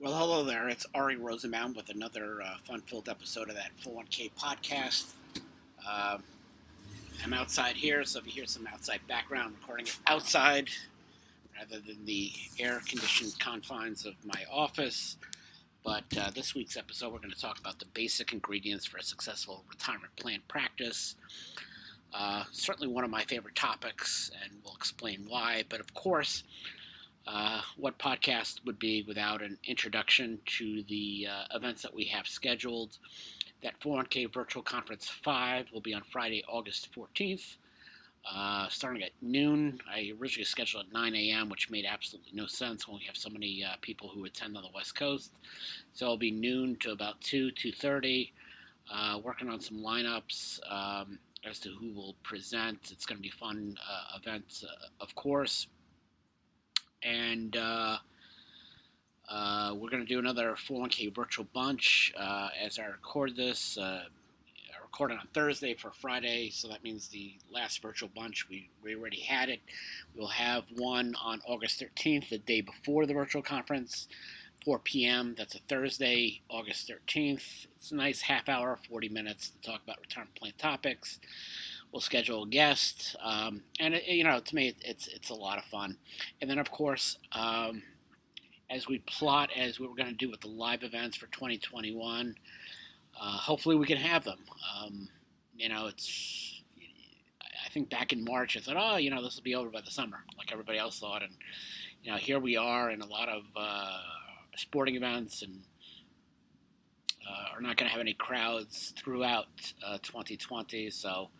Well, hello there. It's Ary Rosenbaum with another fun-filled episode of that 401k podcast. Uh, I'm outside here, so if you hear some outside background, recording it outside rather than the air-conditioned confines of my office. But this week's episode, we're going to talk about the basic ingredients for a successful retirement plan practice. Certainly one of my favorite topics, and we'll explain why. But of course, what podcast would be without an introduction to the events that we have scheduled. That 401k Virtual Conference 5 will be on Friday, August 14th, starting at noon. I originally scheduled at 9 a.m., which made absolutely no sense when we have so many people who attend on the West Coast. So it'll be noon to about 2:30, working on some lineups as to who will present. It's going to be a fun event, of course. And we're going to do another 401k virtual bunch as I record this. I recorded on Thursday for Friday, so that means the last virtual bunch, we already had it. We'll have one on August 13th, the day before the virtual conference, 4 p.m. That's a Thursday, August 13th. It's a nice half hour, 40 minutes to talk about retirement plan topics. We'll schedule a guest, and to me, it's a lot of fun. And then, of course, as we plot as we were going to do with the live events for 2021, hopefully we can have them. It's. I think back in March, I thought, this will be over by the summer, like everybody else thought, and here we are, in a lot of sporting events, and are not going to have any crowds throughout 2020, so.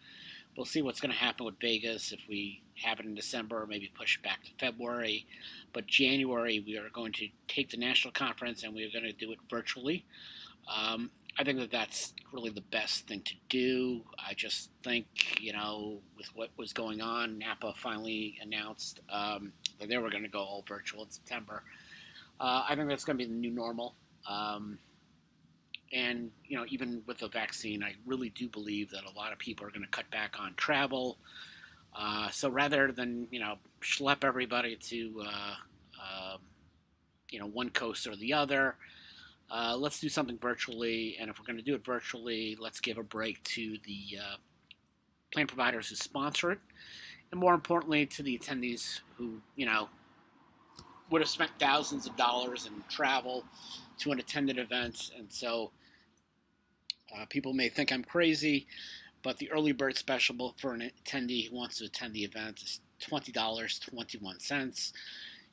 We'll see what's going to happen with Vegas if we have it in December or maybe push it back to February. But January, we are going to take the national conference and we are going to do it virtually. I think that that's really the best thing to do. I just think, with what was going on, Napa finally announced that they were going to go all virtual in September. I think that's going to be the new normal. And, even with the vaccine, I really do believe that a lot of people are going to cut back on travel. So rather than, schlep everybody to, one coast or the other, let's do something virtually. And if we're going to do it virtually, let's give a break to the plan providers who sponsor it. And more importantly, to the attendees who, would have spent thousands of dollars in travel to an attended event. And so people may think I'm crazy, but the early bird special for an attendee who wants to attend the event is $20.21.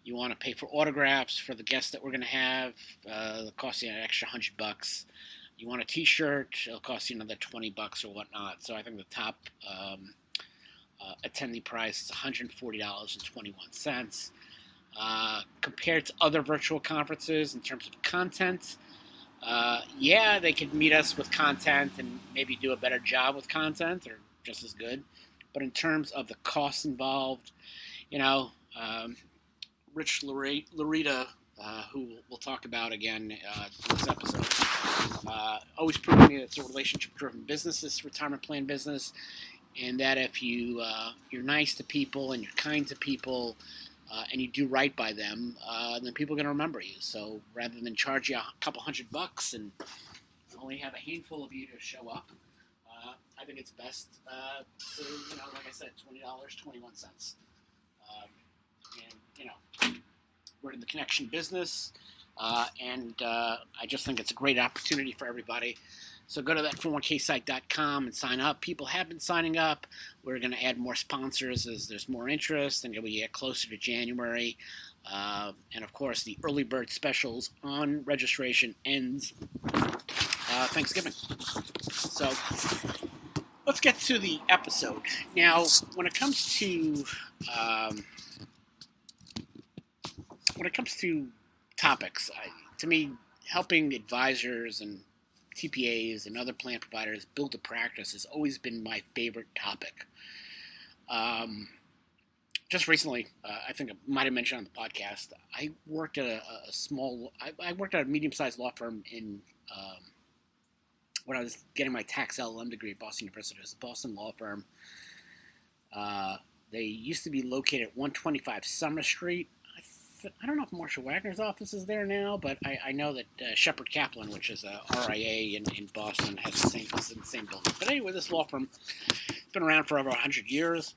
You want to pay for autographs for the guests that we're going to have, it'll cost you an extra $100. You want a t-shirt, it'll cost you another $20 or whatnot. So I think the top attendee price is $140.21. Compared to other virtual conferences in terms of content, they could meet us with content and maybe do a better job with content or just as good. But in terms of the costs involved, Rich Larita, who we'll talk about again in this episode, always proving me that it's a relationship-driven business, this retirement plan business, and that if you're nice to people and you're kind to people, and you do right by them, then people are going to remember you. So rather than charge you a couple $100 and only have a handful of you to show up, I think it's best to, like I said, $20.21. We're in the connection business, and I just think it's a great opportunity for everybody. So go to that 401ksite.com and sign up. People have been signing up. We're going to add more sponsors as there's more interest, and we get closer to January. And, of course, the early bird specials on registration ends Thanksgiving. So let's get to the episode. Now, when it comes to topics, to me, helping advisors and TPAs and other plan providers build a practice has always been my favorite topic. Just recently, I think I might have mentioned on the podcast, I worked at I worked at a medium-sized law firm in when I was getting my tax LLM degree at Boston University. It was a Boston law firm. They used to be located at 125 Summer Street. I I don't know if Marshall Wagner's office is there now, but I know that Shepherd Kaplan, which is a RIA in Boston, has the same, is in the same building. But anyway, this law firm has been around for over 100 years.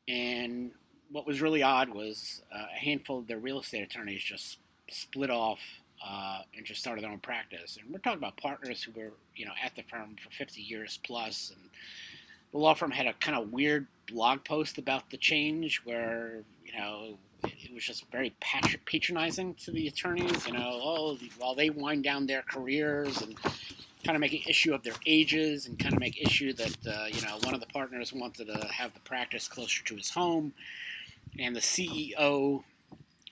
And what was really odd was a handful of their real estate attorneys just split off and just started their own practice. And we're talking about partners who were, at the firm for 50 years plus. And the law firm had a kind of weird blog post about the change where, it was just very patronizing to the attorneys, while they wind down their careers and kind of make an issue of their ages and kind of make issue that, one of the partners wanted to have the practice closer to his home. And the CEO,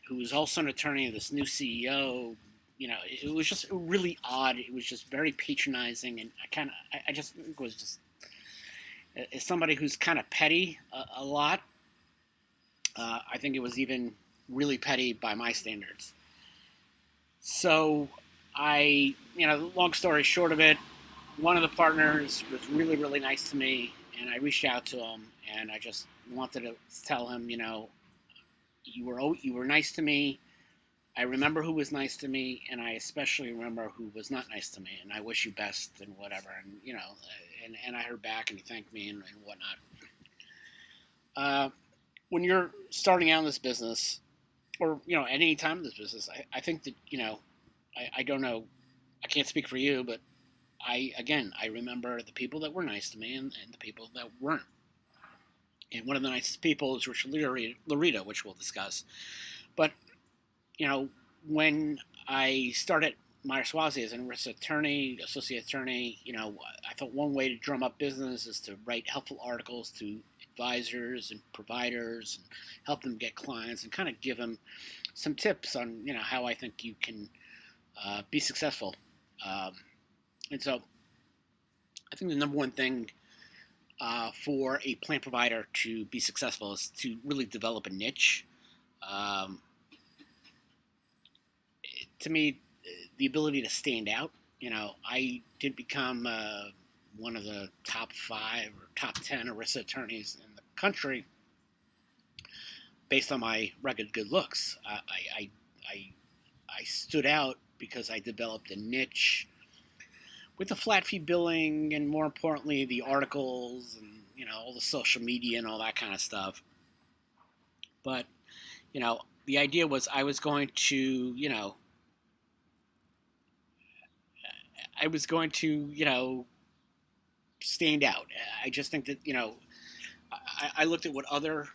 who was also an attorney, this new CEO, it was just really odd. It was just very patronizing. And I just think it was just, as somebody who's kind of petty a lot, I think it was even really petty by my standards. So long story short of it, one of the partners was really, really nice to me, and I reached out to him, and I just wanted to tell him, you were nice to me. I remember who was nice to me, and I especially remember who was not nice to me, and I wish you best and whatever. And and I heard back, and he thanked me and whatnot. When you're starting out in this business, or any time in this business, I think that I don't know, I can't speak for you, but I remember the people that were nice to me and the people that weren't. And one of the nicest people is Richard Larita, which we'll discuss. But when I started Meyer Swazi as an associate attorney, I thought one way to drum up business is to write helpful articles to advisors and providers and help them get clients and kind of give them some tips on, how I think you can be successful. And so I think the number one thing for a plan provider to be successful is to really develop a niche. To me, the ability to stand out. I did become one of the top 5 or top 10 ERISA attorneys in the country based on my rugged good looks. I stood out because I developed a niche with the flat fee billing and, more importantly, the articles and all the social media and all that kind of stuff. But the idea was I was going to stand out. I just think that I looked at what other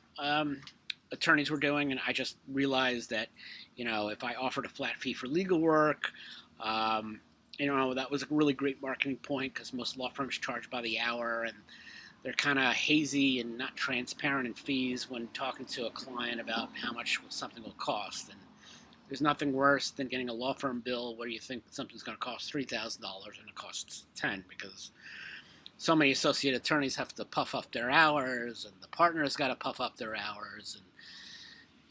attorneys were doing, and I just realized that if I offered a flat fee for legal work, that was a really great marketing point because most law firms charge by the hour, and they're kind of hazy and not transparent in fees when talking to a client about how much something will cost. And there's nothing worse than getting a law firm bill where you think something's going to cost $3,000 and it costs $10,000 because so many associate attorneys have to puff up their hours, and the partner's got to puff up their hours, and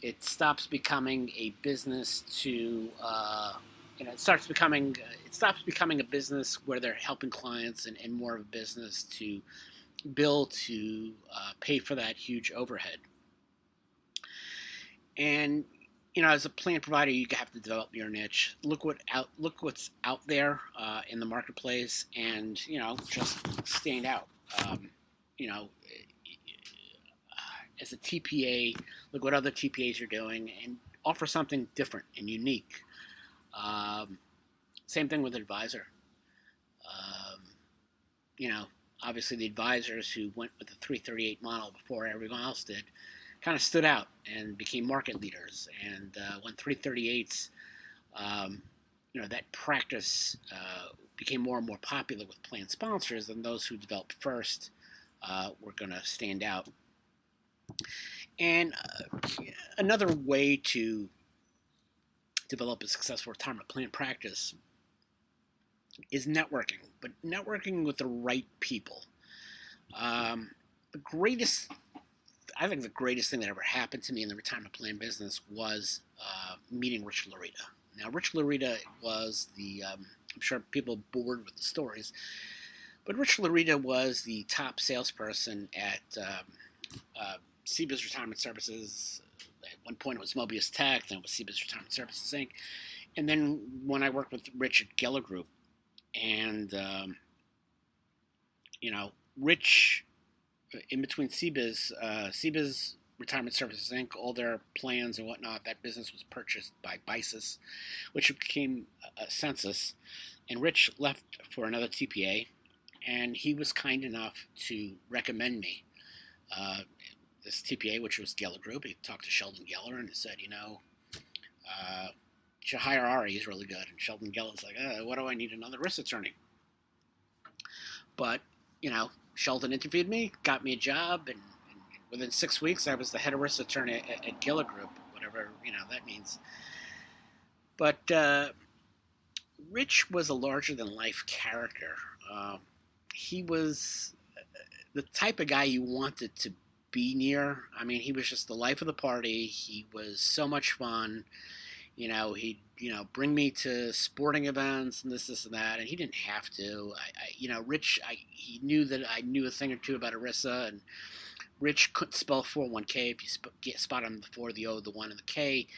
it stops becoming a business to it stops becoming a business where they're helping clients and more of a business to bill to pay for that huge overhead. And as a plan provider, you have to develop your niche. Look what's out there in the marketplace, and just stand out. As a TPA, look what other TPAs are doing, and offer something different and unique. Same thing with an advisor. Obviously the advisors who went with the 338 model before everyone else did kind of stood out and became market leaders. And when 338s, that practice became more and more popular with plan sponsors, and those who developed first were going to stand out. And another way to develop a successful retirement plan practice is networking, but networking with the right people. I think the greatest thing that ever happened to me in the retirement plan business was meeting Rich Larita. Now, Rich Larita was I'm sure people are bored with the stories, but Rich Larita was the top salesperson at CBIZ Retirement Services at one point it was Mobius Tech, then it was CBIZ Retirement Services Inc. And then when I worked with Rich at Geller Group, and Rich, in between CBIZ Retirement Services Inc., all their plans and whatnot, that business was purchased by BICIS, which became Census, and Rich left for another TPA, and he was kind enough to recommend me this TPA, which was Geller Group. He talked to Sheldon Geller and he said, you should hire Ary. He's really good. And Sheldon Geller's like, what do I need another risk attorney? But, Sheldon interviewed me, got me a job, and within 6 weeks, I was the head of risk attorney at Geller Group, whatever, that means. But Rich was a larger-than-life character. He was the type of guy you wanted to be near. I mean, he was just the life of the party. He was so much fun. He'd, bring me to sporting events and this and that, and he didn't have to. Rich, he knew that I knew a thing or two about ERISA, and Rich couldn't spell 401k if you spot him the 4, the O, the 1, and the K.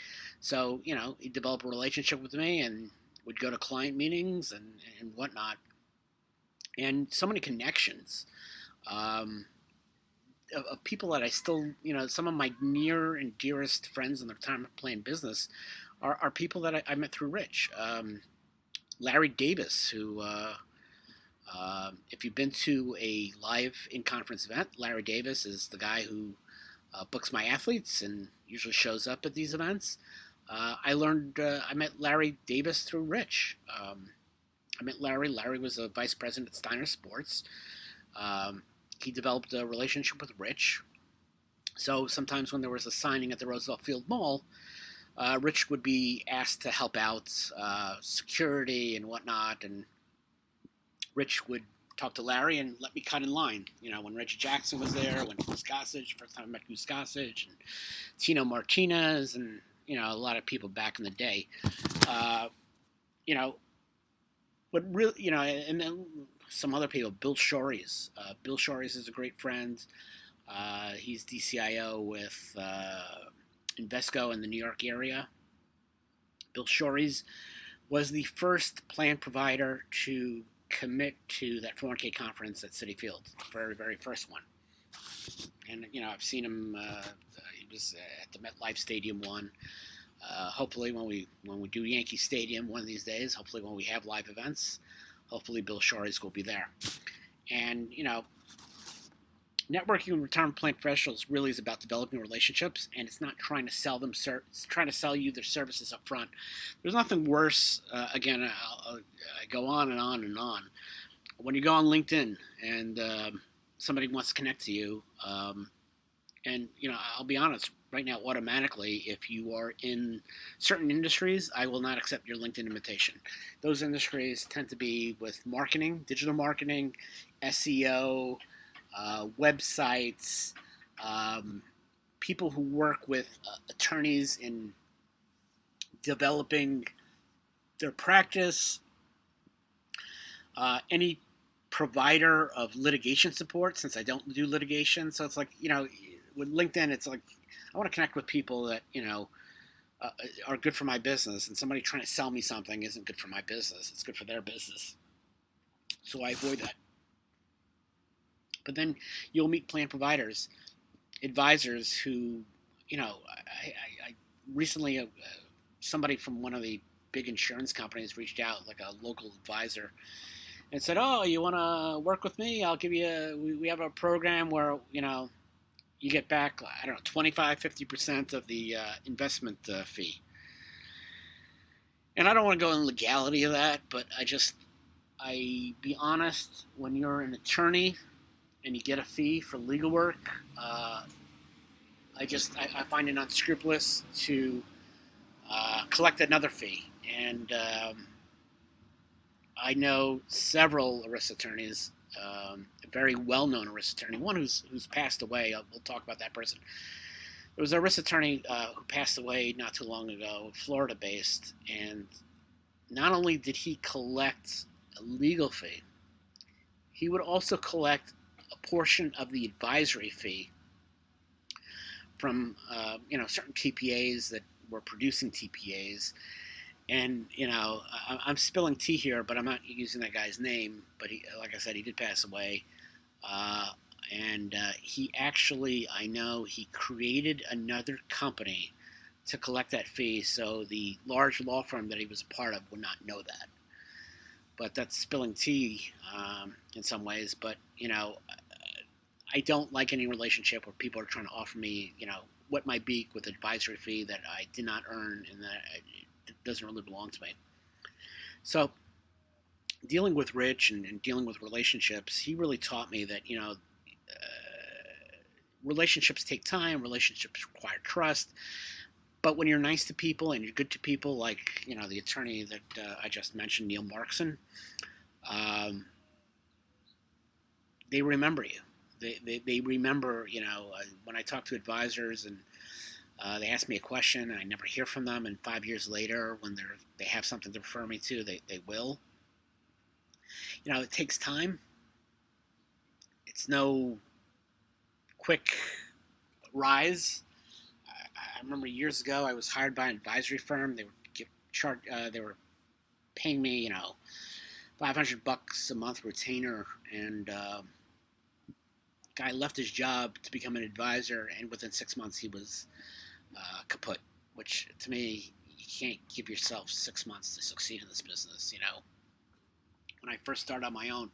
So, he developed a relationship with me and would go to client meetings and whatnot. And so many connections of people that I still, some of my near and dearest friends in the retirement plan business are people that I met through Rich. Larry Davis, who, if you've been to a live in-conference event, Larry Davis is the guy who books my athletes and usually shows up at these events. I met Larry Davis through Rich. I met Larry. Larry was a vice president at Steiner Sports. He developed a relationship with Rich. So sometimes when there was a signing at the Roosevelt Field Mall, Rich would be asked to help out security and whatnot, and Rich would talk to Larry and let me cut in line. When Reggie Jackson was there, when Goose Gossage, first time I met Goose Gossage, and Tino Martinez, and, a lot of people back in the day. But really, and then some other people, Bill Shorries. Bill Shorries is a great friend. He's DCIO with Invesco in the New York area. Bill Shorries was the first plan provider to commit to that 401k conference at Citi Field, the very, very first one. And, I've seen him, he was at the MetLife Stadium one. Hopefully when we do Yankee Stadium one of these days, hopefully when we have live events, hopefully Bill Shorries will be there. And, networking with retirement plan professionals really is about developing relationships, and it's not trying to sell them. It's trying to sell you their services up front. There's nothing worse. Again, I go on and on and on. When you go on LinkedIn and somebody wants to connect to you, and I'll be honest. Right now, automatically, if you are in certain industries, I will not accept your LinkedIn invitation. Those industries tend to be with marketing, digital marketing, SEO, websites, people who work with attorneys in developing their practice, any provider of litigation support, since I don't do litigation. So it's like, with LinkedIn, it's like, I want to connect with people that, are good for my business, and somebody trying to sell me something isn't good for my business. It's good for their business. So I avoid that. But then you'll meet plan providers, advisors who, I recently, somebody from one of the big insurance companies reached out, like a local advisor, and said, "Oh, you want to work with me? I'll give you, we have a program where, you get back, 25, 50% of the investment fee." And I don't want to go in legality of that, but I be honest, when you're an attorney and you get a fee for legal work, I find it unscrupulous to collect another fee. And I know several ERISA attorneys, a very well-known ERISA attorney, one who's passed away. We'll talk about that person. There was an ERISA attorney who passed away not too long ago, Florida-based, and not only did he collect a legal fee, he would also collect a portion of the advisory fee from certain TPAs that were producing TPAs. And I'm spilling tea here, but I'm not using that guy's name. But he, like I said, he did pass away. And he actually, I know, he created another company to collect that fee, so the large law firm that he was a part of would not know that. But that's spilling tea in some ways. But I don't like any relationship where people are trying to offer me, wet my beak with an advisory fee that I did not earn and that it doesn't really belong to me. So dealing with Rich and dealing with relationships, he really taught me that, relationships take time, relationships require trust. But when you're nice to people and you're good to people, like, the attorney that I just mentioned, Neil Markson, they remember you. They remember, when I talk to advisors and they ask me a question and I never hear from them, and 5 years later, when they have something to refer me to, they will. It takes time. It's no quick rise. I remember years ago I was hired by an advisory firm. They were paying me, $500 a month retainer, and guy left his job to become an advisor, and within 6 months he was kaput. Which, to me, you can't give yourself 6 months to succeed in this business. When I first started on my own,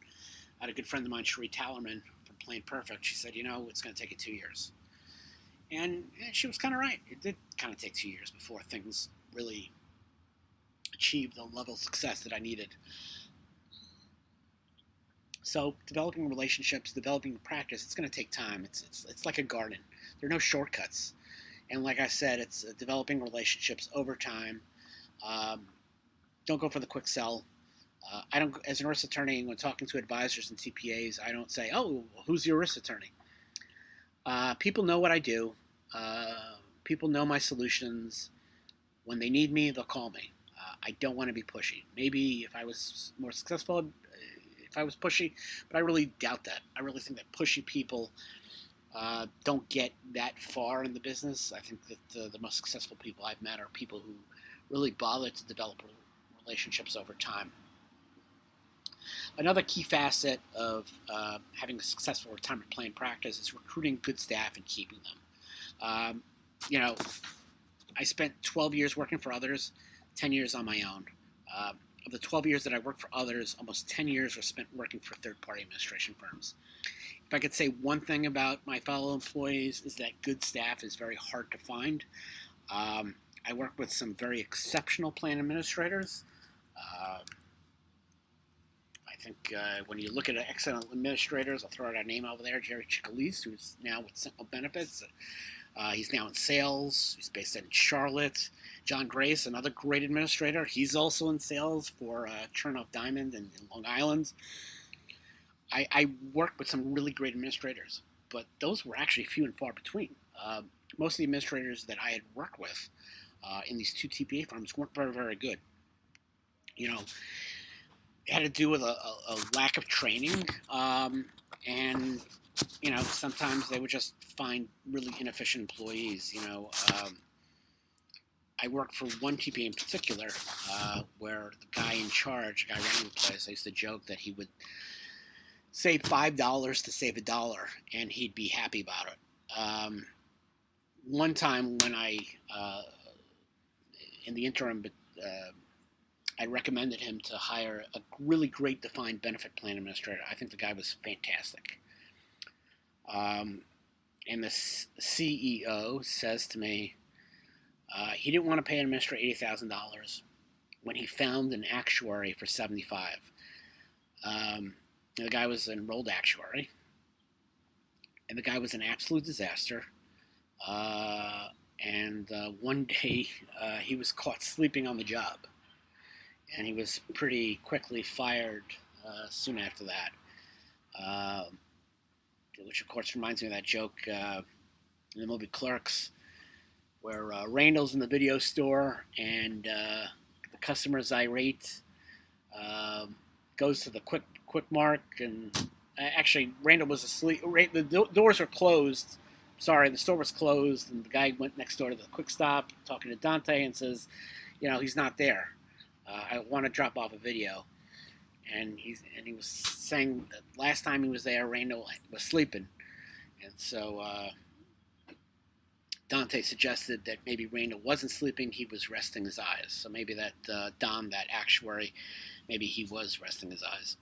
I had a good friend of mine, Cherie Tallerman from Plain Perfect. She said, it's going to take you 2 years. And she was kind of right. It did kind of take 2 years before things really achieved the level of success that I needed. So developing relationships, developing practice, it's going to take time. It's like a garden. There are no shortcuts. And like I said, it's developing relationships over time. Don't go for the quick sell. I don't, as an ERISA attorney, when talking to advisors and TPAs, I don't say, "Oh, who's your ERISA attorney?" People know what I do. People know my solutions. When they need me, they'll call me. I don't want to be pushy. Maybe if I was more successful, if I was pushy, but I really doubt that. I really think that pushy people don't get that far in the business. I think that the most successful people I've met are people who really bother to develop relationships over time. Another key facet of having a successful retirement plan practice is recruiting good staff and keeping them. I spent 12 years working for others, 10 years on my own. Of the 12 years that I worked for others, almost 10 years were spent working for third-party administration firms. If I could say one thing about my fellow employees, is that good staff is very hard to find. I work with some very exceptional plan administrators. I think when you look at excellent administrators, I'll throw out a name over there, Jerry Chicalise, who's now with Simple Benefits. He's now in sales. He's based in Charlotte. John Grace, another great administrator. He's also in sales for Chernoff Diamond in Long Island. I worked with some really great administrators, but those were actually few and far between. Most of the administrators that I had worked with in these two TPA firms weren't very, very good. It had to do with a lack of training, and sometimes they would just find really inefficient employees. I worked for one TPA in particular where the guy in charge, the guy running the place, I used to joke that he would save $5 to save $1, and he'd be happy about it. One time when I, in the interim, I recommended him to hire a really great defined benefit plan administrator. I think the guy was fantastic. And the CEO says to me, he didn't want to pay an administrator $80,000 when he found an actuary for $75,000. The guy was an enrolled actuary, and the guy was an absolute disaster. And one day he was caught sleeping on the job, and he was pretty quickly fired soon after that. Which, of course, reminds me of that joke in the movie Clerks, where Randall's in the video store, and the customer's irate, goes to the quick mark, and actually Randall was asleep. The doors are closed, sorry, the store was closed. And the guy went next door to the quick stop talking to Dante and says, he's not there. I want to drop off a video. And he was saying that last time he was there, Randall was sleeping. And so Dante suggested that maybe Randall wasn't sleeping, he was resting his eyes. So maybe that Dom, that actuary, maybe he was resting his eyes.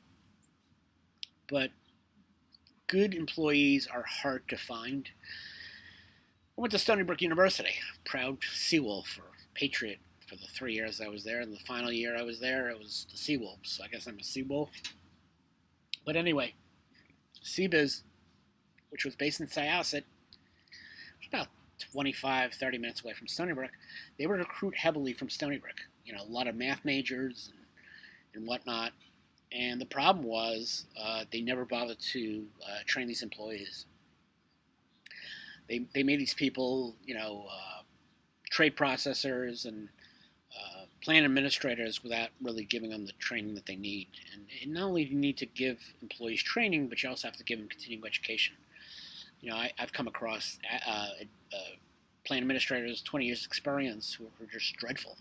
But good employees are hard to find. I went to Stony Brook University, proud Seawolf or Patriot for the 3 years I was there. And the final year I was there, it was the Seawolves. So I guess I'm a Seawolf. But anyway, CBiz, which was based in Syosset, about 25, 30 minutes away from Stony Brook, they would recruit heavily from Stony Brook. A lot of math majors and whatnot. And the problem was they never bothered to train these employees. They made these people, trade processors and plan administrators without really giving them the training that they need. And not only do you need to give employees training, but you also have to give them continuing education. I've come across plan administrators, 20 years experience, who are just dreadful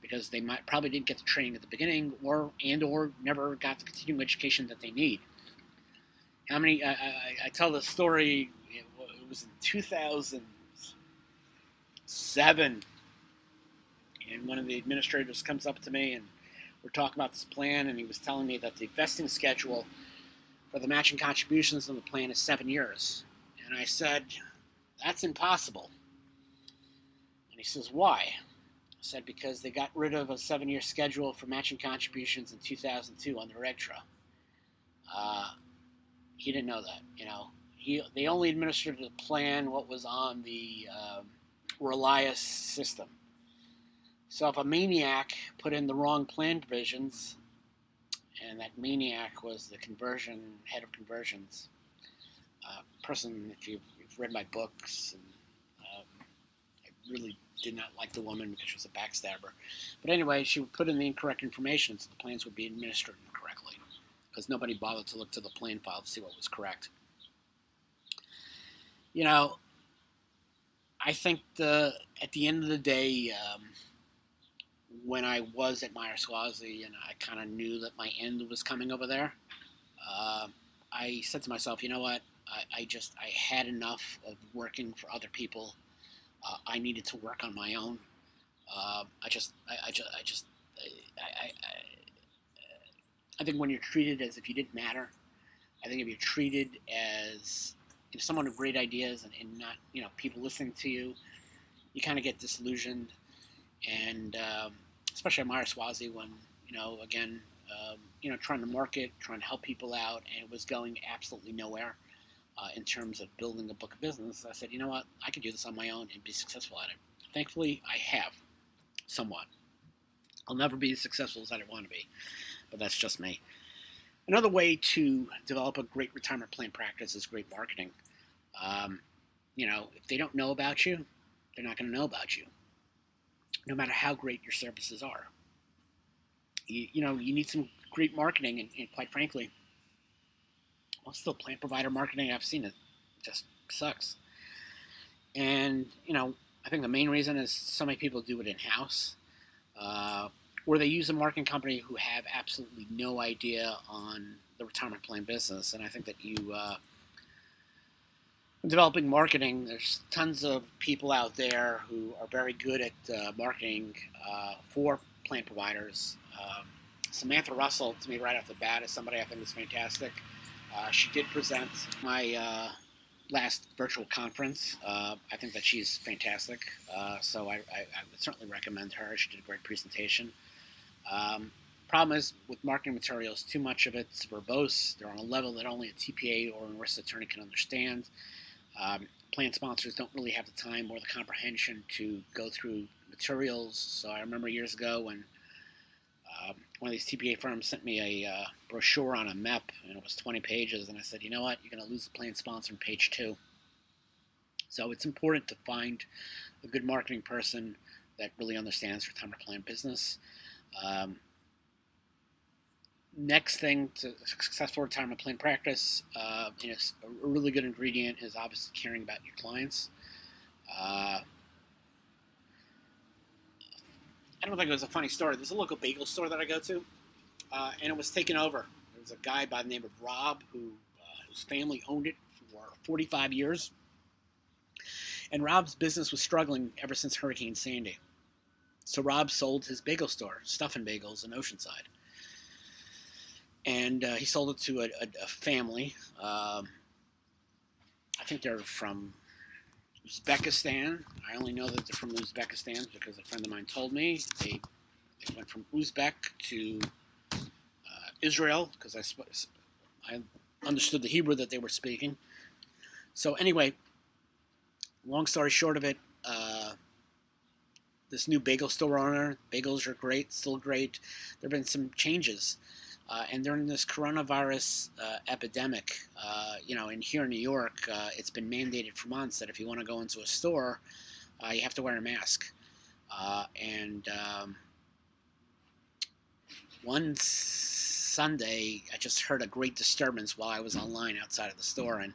because they probably didn't get the training at the beginning or never got the continuing education that they need. How many? I tell the story. It was in 2007, and one of the administrators comes up to me and we're talking about this plan, and he was telling me that the vesting schedule for the matching contributions on the plan is 7 years. And I said, that's impossible. And he says, why? I said, because they got rid of a 7-year schedule for matching contributions in 2002 on the RegTra. He didn't know that, They only administered the plan what was on the Relias system. So if a maniac put in the wrong plan provisions, and that maniac was the head of conversions, person, if you've read my books, and I really did not like the woman because she was a backstabber. But anyway, she would put in the incorrect information, so the plans would be administered incorrectly because nobody bothered to look to the plan file to see what was correct. I think at the end of the day, when I was at Meyer Swazi and I kind of knew that my end was coming over there, I said to myself, you know what? I had enough of working for other people. I needed to work on my own. I think when you're treated as if you didn't matter, I think if you're treated as someone with great ideas and not, people listening to you, you kind of get disillusioned. And especially at Meyer Swazi when, again, trying to market, trying to help people out, and it was going absolutely nowhere in terms of building a book of business. I said, you know what, I can do this on my own and be successful at it. Thankfully, I have, somewhat. I'll never be as successful as I want to be, but that's just me. Another way to develop a great retirement plan practice is great marketing. If they don't know about you, they're not going to know about you, no matter how great your services are. You need some great marketing, and quite frankly, most of the plan provider marketing I've seen, it just sucks. And, I think the main reason is so many people do it in-house, or they use a marketing company who have absolutely no idea on the retirement plan business. And I think that in developing marketing, there's tons of people out there who are very good at marketing for plan providers. Samantha Russell, to me, right off the bat, is somebody I think is fantastic. She did present my last virtual conference. I think that she's fantastic, so I would certainly recommend her. She did a great presentation. Problem is, with marketing materials, too much of it's verbose. They're on a level that only a TPA or an ERISA attorney can understand. Plan sponsors don't really have the time or the comprehension to go through materials. So I remember years ago when one of these TPA firms sent me a brochure on a MEP, and it was 20 pages, and I said, you know what, you're going to lose the plan sponsor in page 2. So it's important to find a good marketing person that really understands retirement plan business. next thing to successful retirement plan practice, a really good ingredient is obviously caring about your clients. I don't think it was a funny story. There's a local bagel store that I go to, and it was taken over. There was a guy by the name of Rob whose family owned it for 45 years. And Rob's business was struggling ever since Hurricane Sandy. So Rob sold his bagel store, Stuffin' Bagels, in Oceanside. And he sold it to a family. I think they're from Uzbekistan. I only know that they're from Uzbekistan because a friend of mine told me. They went from Uzbek to Israel because I understood the Hebrew that they were speaking. So anyway, long story short of it, this new bagel store owner, bagels are great, still great. There have been some changes. And during this coronavirus epidemic, and here in New York, it's been mandated for months that if you want to go into a store, you have to wear a mask. One Sunday, I just heard a great disturbance while I was online outside of the store, and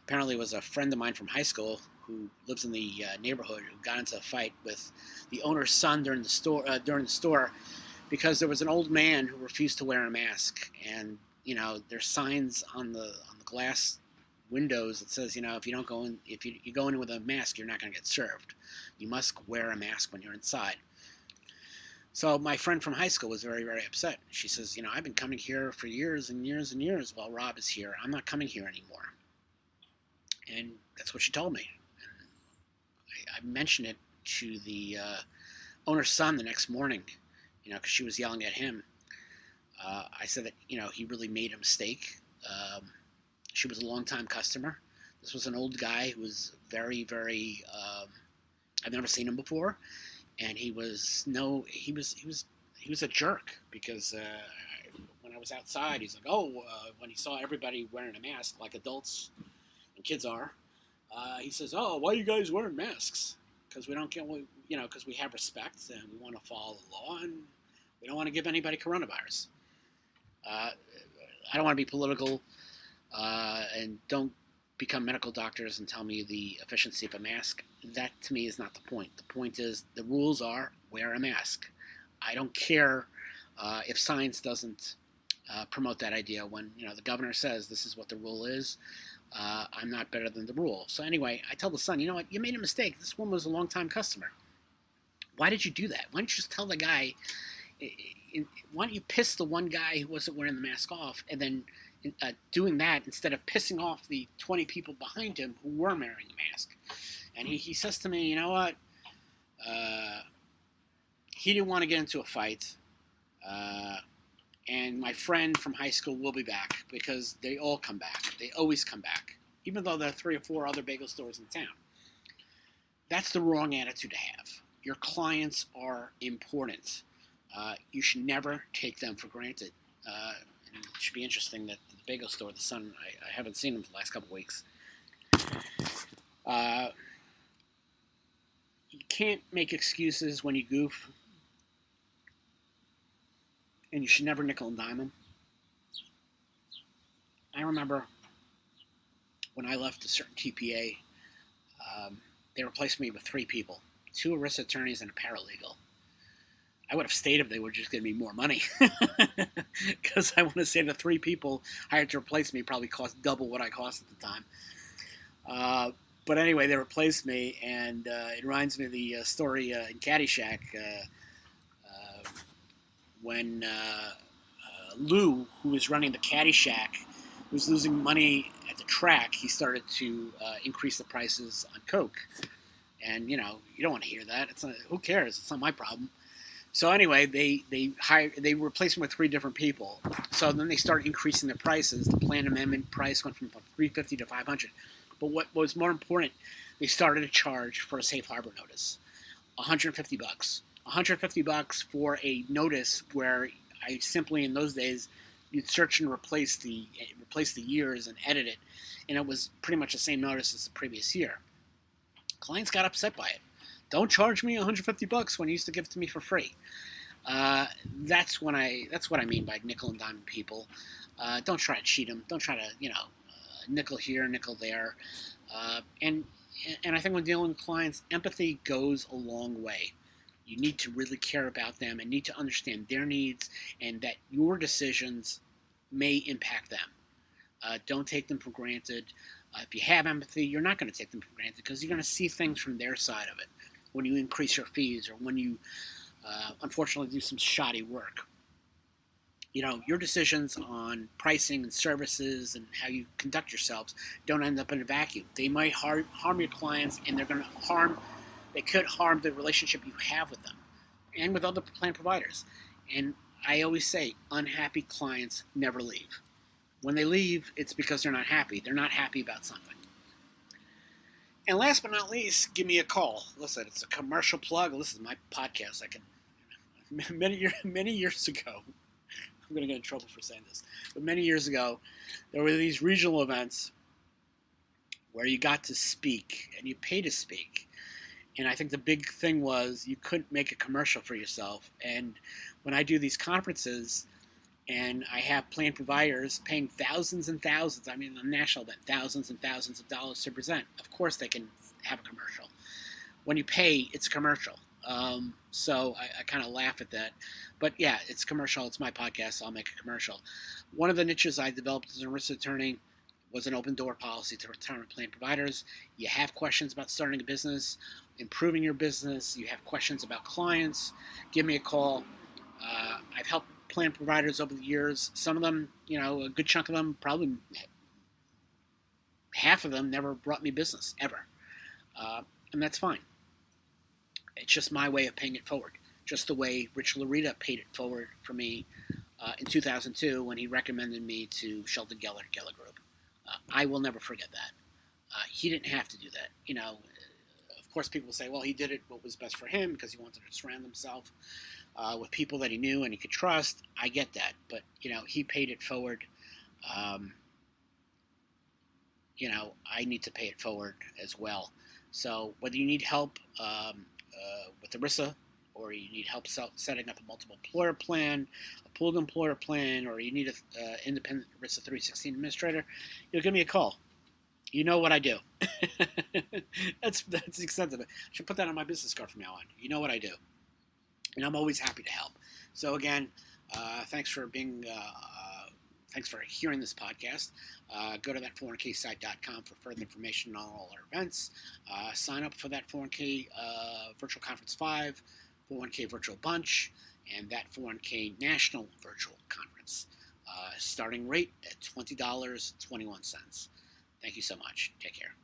apparently it was a friend of mine from high school who lives in the neighborhood who got into a fight with the owner's son during the store because there was an old man who refused to wear a mask. And there's signs on the glass windows that says, if you go in with a mask, you're not going to get served. You must wear a mask when you're inside. So my friend from high school was very, very upset. She says, I've been coming here for years and years and years while Rob is here. I'm not coming here anymore. And that's what she told me. And I mentioned it to the owner's son the next morning, because she was yelling at him. I said that, he really made a mistake. She was a longtime customer. This was an old guy who was very, very, I've never seen him before. And he was a jerk because when I was outside, he's like, when he saw everybody wearing a mask like adults and kids are, he says, why are you guys wearing masks? Because we don't get, because we have respect and we want to follow the law and we don't want to give anybody coronavirus. I don't want to be political and don't become medical doctors and tell me the efficiency of a mask. That to me is not the point. The point is the rules are wear a mask. I don't care if science doesn't promote that idea. When the governor says this is what the rule is, I'm not better than the rule. So anyway, I tell the son, you know what, you made a mistake. This woman was a long-time customer. Why did you do that? Why don't you just tell the guy, why don't you piss the one guy who wasn't wearing the mask off and then doing that instead of pissing off the 20 people behind him who were wearing the mask? And he says to me, you know what, he didn't want to get into a fight, and my friend from high school will be back because they all come back. They always come back, even though there are 3 or 4 other bagel stores in town. That's the wrong attitude to have. Your clients are important. You should never take them for granted. And it should be interesting that the bagel store, the son, I haven't seen him for the last couple of weeks. You can't make excuses when you goof, and you should never nickel and dime them. I remember when I left a certain TPA, they replaced me with 3 people, 2 ERISA attorneys and a paralegal. I would have stayed if they were just giving me more money, because I want to say the 3 people hired to replace me probably cost double what I cost at the time. But anyway, they replaced me, and it reminds me of the story in Caddyshack when Lou, who was running the Caddyshack, was losing money at the track. He started to increase the prices on Coke, and you don't want to hear that. It's not, who cares? It's not my problem. So anyway, they replaced him with 3 different people. So then they started increasing the prices. The plan amendment price went from $350 to $500. But what was more important, they started to charge for a safe harbor notice, $150. $150 for a notice where I simply in those days you'd search and replace the years and edit it, and it was pretty much the same notice as the previous year. Clients got upset by it. Don't charge me $150 when you used to give it to me for free. Uh, that's what I mean by nickel and dime people. Don't try to cheat them. Don't try to nickel here, nickel there. And I think when dealing with clients, empathy goes a long way. You need to really care about them and need to understand their needs and that your decisions may impact them. Don't take them for granted. If you have empathy, you're not going to take them for granted because you're going to see things from their side of it when you increase your fees or when you unfortunately do some shoddy work. Your decisions on pricing and services and how you conduct yourselves don't end up in a vacuum. They might harm your clients, and they could harm the relationship you have with them and with other plan providers. And I always say, unhappy clients never leave. When they leave, it's because they're not happy. They're not happy about something. And last but not least, give me a call. Listen, it's a commercial plug. This is my podcast. Many years ago, I'm going to get in trouble for saying this, but many years ago, there were these regional events where you got to speak and you pay to speak. And I think the big thing was you couldn't make a commercial for yourself. And when I do these conferences and I have plan providers paying thousands and thousands, I mean, on national event, thousands and thousands of dollars to present, of course they can have a commercial. When you pay, it's a commercial. So I kind of laugh at that. But yeah, it's commercial. It's my podcast. So I'll make a commercial. One of the niches I developed as an ERISA attorney was an open door policy to retirement plan providers. You have questions about starting a business, improving your business. You have questions about clients. Give me a call. I've helped plan providers over the years. Some of them, a good chunk of them, probably half of them never brought me business ever. And that's fine. It's just my way of paying it forward. Just the way Rich Larita paid it forward for me in 2002 when he recommended me to Sheldon Geller Group. I will never forget that. He didn't have to do that. Of course, people will say, well, he did it what was best for him because he wanted to surround himself with people that he knew and he could trust. I get that. But, he paid it forward. I need to pay it forward as well. So whether you need help with ERISA, or you need help setting up a multiple employer plan, a pooled employer plan, or you need an independent ERISA 316 administrator, give me a call. You know what I do. That's the extent of it. I should put that on my business card from now on. You know what I do. And I'm always happy to help. So again, thanks for hearing this podcast. Go to that 401ksite.com for further information on all our events. Sign up for that 401k Virtual Conference 5, 401k Virtual Bunch, and that 401k National Virtual Conference. Starting rate at $20.21. Thank you so much. Take care.